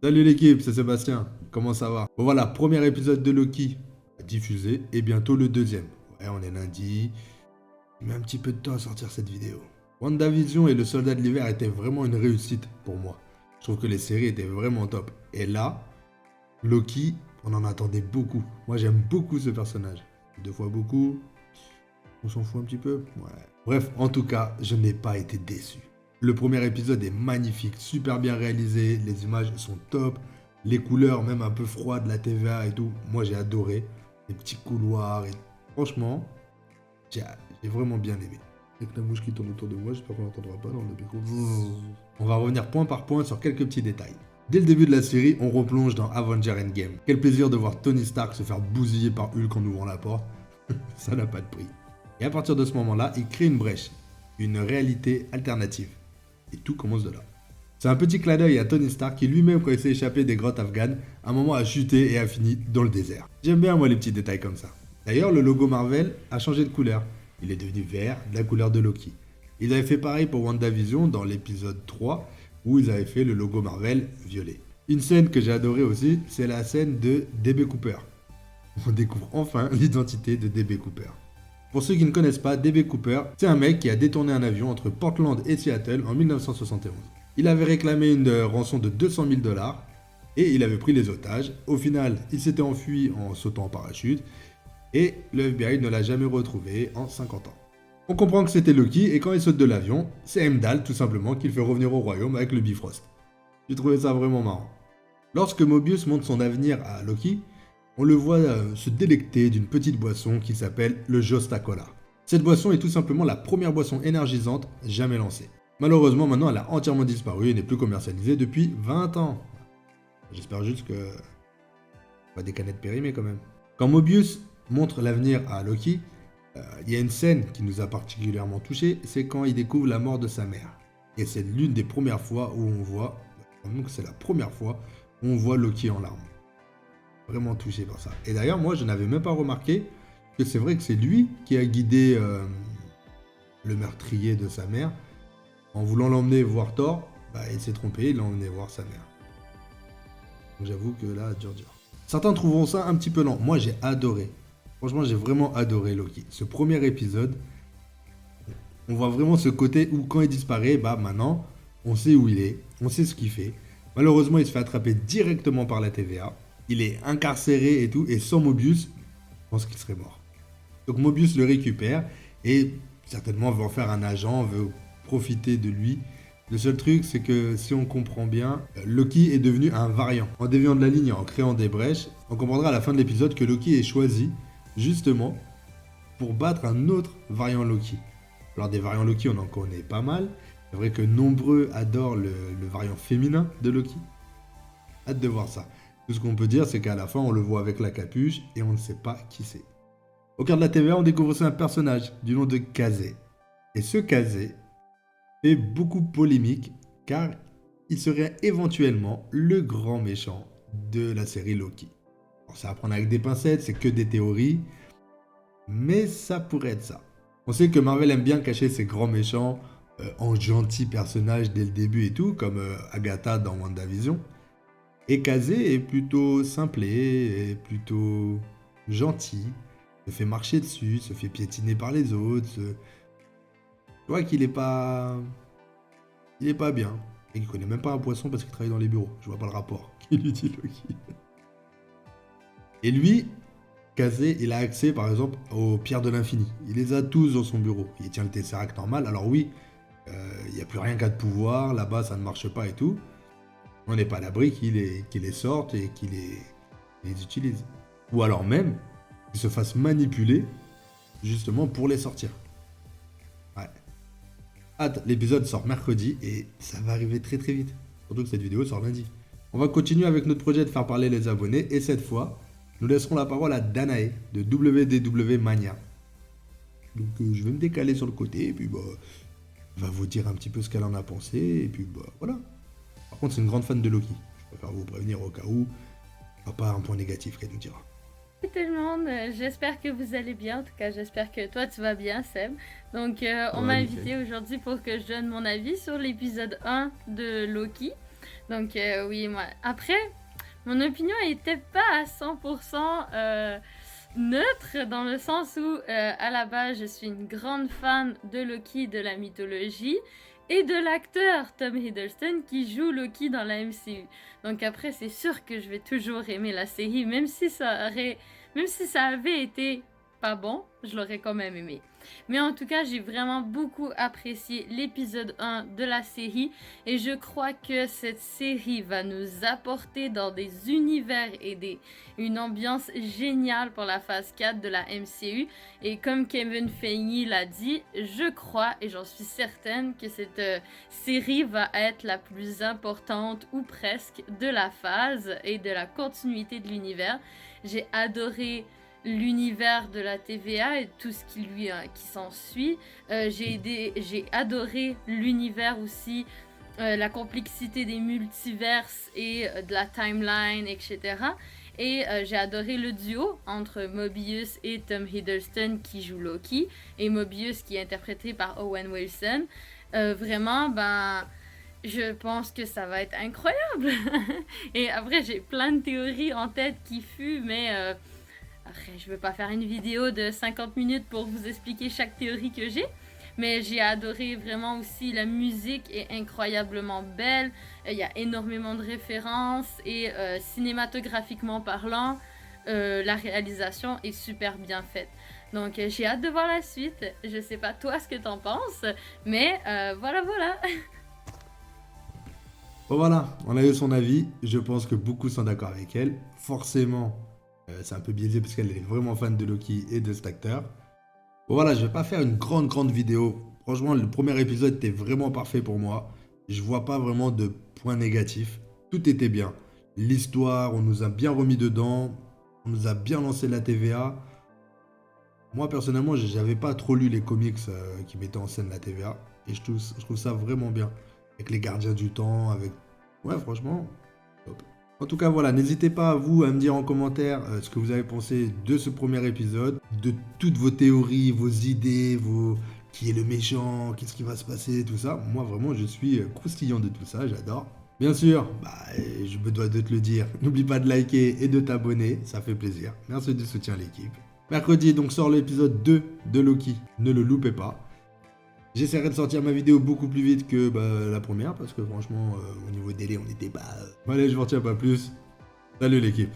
Salut l'équipe, c'est Sébastien. Comment ça va? Bon voilà, premier épisode de Loki à diffuser et bientôt le deuxième. Ouais, on est lundi. Il met un petit peu de temps à sortir cette vidéo. WandaVision et le Soldat de l'Hiver étaient vraiment une réussite pour moi. Je trouve que les séries étaient vraiment top. Et là, Loki, on en attendait beaucoup. Moi j'aime beaucoup ce personnage. Deux fois beaucoup, on s'en fout un petit peu. Ouais. Bref, en tout cas, je n'ai pas été déçu. Le premier épisode est magnifique, super bien réalisé, les images sont top, les couleurs même un peu froides, la TVA et tout, moi j'ai adoré. Les petits couloirs et franchement, j'ai j'ai vraiment bien aimé. Avec la mouche qui tourne autour de moi, j'espère qu'on l'entendra pas dans le micro. On va revenir point par point sur quelques petits détails. Dès le début de la série, on replonge dans Avenger Endgame. Quel plaisir de voir Tony Stark se faire bousiller par Hulk en ouvrant la porte. Ça n'a pas de prix. Et à partir de ce moment-là, il crée une brèche, une réalité alternative. Et tout commence de là. C'est un petit clin d'œil à Tony Stark qui lui-même, quand il s'est échappé des grottes afghanes, à un moment a chuté et a fini dans le désert. J'aime bien moi les petits détails comme ça. D'ailleurs, le logo Marvel a changé de couleur. Il est devenu vert, de la couleur de Loki. Ils avaient fait pareil pour WandaVision dans l'épisode 3, où ils avaient fait le logo Marvel violet. Une scène que j'ai adorée aussi, c'est la scène de DB Cooper. On découvre enfin l'identité de DB Cooper. Pour ceux qui ne connaissent pas, DB Cooper, c'est un mec qui a détourné un avion entre Portland et Seattle en 1971. Il avait réclamé une rançon de 200 000 dollars et il avait pris les otages. Au final, il s'était enfui en sautant en parachute et le FBI ne l'a jamais retrouvé en 50 ans. On comprend que c'était Loki et quand il saute de l'avion, c'est Heimdall tout simplement qui le fait revenir au royaume avec le Bifrost. J'ai trouvé ça vraiment marrant. Lorsque Mobius montre son avenir à Loki, on le voit se délecter d'une petite boisson qui s'appelle le Josta Cola. Cette boisson est tout simplement la première boisson énergisante jamais lancée. Malheureusement, maintenant, elle a entièrement disparu et n'est plus commercialisée depuis 20 ans. J'espère juste que... Pas des canettes périmées quand même. Quand Mobius montre l'avenir à Loki, il y a une scène qui nous a particulièrement touché, c'est quand il découvre la mort de sa mère. Et c'est l'une des premières fois où on voit, donc c'est la première fois où on voit Loki en larmes. Vraiment touché par ça. Et d'ailleurs, moi, je n'avais même pas remarqué que c'est vrai que c'est lui qui a guidé le meurtrier de sa mère. En voulant l'emmener voir Thor, bah, il s'est trompé, il l'a emmené voir sa mère. Donc j'avoue que là, dur dur. Certains trouveront ça un petit peu lent. Moi, j'ai adoré. Franchement, j'ai vraiment adoré Loki. Ce premier épisode, on voit vraiment ce côté où quand il disparaît, bah maintenant, on sait où il est, on sait ce qu'il fait. Malheureusement, il se fait attraper directement par la TVA. Il est incarcéré et tout, et sans Mobius, je pense qu'il serait mort. Donc Mobius le récupère et certainement veut en faire un agent, veut profiter de lui. Le seul truc, c'est que si on comprend bien, Loki est devenu un variant. En déviant de la ligne et en créant des brèches, on comprendra à la fin de l'épisode que Loki est choisi justement pour battre un autre variant Loki. Alors des variants Loki, on en connaît pas mal. C'est vrai que nombreux adorent le variant féminin de Loki. Hâte de voir ça. Tout ce qu'on peut dire, c'est qu'à la fin, on le voit avec la capuche et on ne sait pas qui c'est. Au cœur de la TVA, on découvre aussi un personnage du nom de Kazé. Et ce Kazé fait beaucoup polémique car il serait éventuellement le grand méchant de la série Loki. Alors, ça à prendre avec des pincettes, c'est que des théories, mais ça pourrait être ça. On sait que Marvel aime bien cacher ses grands méchants en gentils personnages dès le début et tout, comme Agatha dans WandaVision. Et Kazé est plutôt simplé, est plutôt gentil, se fait marcher dessus, se fait piétiner par les autres. Tu vois qu'il est pas... Il est pas bien. Et qu'il connaît même pas un poisson parce qu'il travaille dans les bureaux. Je vois pas le rapport qu'il lui dit Loki. Et lui, Kazé, il a accès par exemple aux pierres de l'infini. Il les a tous dans son bureau. Il tient le Tesseract normal. Alors oui, il n'y a plus rien qu'à de pouvoir. Là-bas, ça ne marche pas et tout. On n'est pas à l'abri qu'il les sorte et qu'il les utilise. Ou alors même, qu'il se fasse manipuler justement pour les sortir. Ouais. Hâte, l'épisode sort mercredi et ça va arriver très très vite. Surtout que cette vidéo sort lundi. On va continuer avec notre projet de faire parler les abonnés et cette fois, nous laisserons la parole à Danae de WDW Mania. Donc je vais me décaler sur le côté et puis bah, elle va vous dire un petit peu ce qu'elle en a pensé et puis bah voilà. Par contre, c'est une grande fan de Loki. Je préfère vous prévenir au cas où. Pas un point négatif qu'elle nous dira. Salut tout le monde, j'espère que vous allez bien. En tout cas, j'espère que toi tu vas bien, Seb. Donc, on Ouais, m'a nickel. invité aujourd'hui pour que je donne mon avis sur l'épisode 1 de Loki. Donc oui, moi. Après, mon opinion n'était pas à 100% neutre, dans le sens où, à la base, je suis une grande fan de Loki, de la mythologie, et de l'acteur Tom Hiddleston qui joue Loki dans la MCU. Donc après, c'est sûr que je vais toujours aimer la série, même si ça avait été pas bon, je l'aurais quand même aimé. Mais en tout cas, j'ai vraiment beaucoup apprécié l'épisode 1 de la série et je crois que cette série va nous apporter dans des univers et une ambiance géniale pour la phase 4 de la MCU. Et comme Kevin Feige l'a dit, je crois et j'en suis certaine que cette série va être la plus importante ou presque de la phase et de la continuité de l'univers. J'ai adoré l'univers de la TVA et tout ce qui s'ensuit. J'ai adoré l'univers aussi, la complexité des multiverses et de la timeline, etc. Et j'ai adoré le duo entre Mobius et Tom Hiddleston qui joue Loki, et Mobius qui est interprété par Owen Wilson. Vraiment, je pense que ça va être incroyable. Et après, j'ai plein de théories en tête qui fument, mais après, je ne veux pas faire une vidéo de 50 minutes pour vous expliquer chaque théorie que j'ai. Mais j'ai adoré vraiment aussi, la musique est incroyablement belle. Il y a énormément de références et cinématographiquement parlant, la réalisation est super bien faite. Donc j'ai hâte de voir la suite. Je sais pas toi ce que t'en penses, mais voilà. Bon voilà, on a eu son avis. Je pense que beaucoup sont d'accord avec elle. Forcément, c'est un peu biaisé parce qu'elle est vraiment fan de Loki et de cet acteur. Bon voilà, je vais pas faire une grande vidéo. Franchement, le premier épisode était vraiment parfait pour moi. Je vois pas vraiment de points négatifs. Tout était bien. L'histoire, on nous a bien remis dedans. On nous a bien lancé la TVA. Moi, personnellement, j'avais pas trop lu les comics qui mettaient en scène la TVA. Et je trouve ça vraiment bien. Avec les gardiens du temps, avec... Ouais, franchement, top. En tout cas, voilà, n'hésitez pas vous à me dire en commentaire ce que vous avez pensé de ce premier épisode, de toutes vos théories, vos idées, qui est le méchant, qu'est-ce qui va se passer, tout ça. Moi, vraiment, je suis croustillant de tout ça, j'adore. Bien sûr, je me dois de te le dire, n'oublie pas de liker et de t'abonner, ça fait plaisir. Merci du soutien à l'équipe. Mercredi, donc, sort l'épisode 2 de Loki, ne le loupez pas. J'essaierai de sortir ma vidéo beaucoup plus vite que la première parce que franchement, au niveau délai, on n'était pas... Allez, je vous retiens pas plus. Salut l'équipe.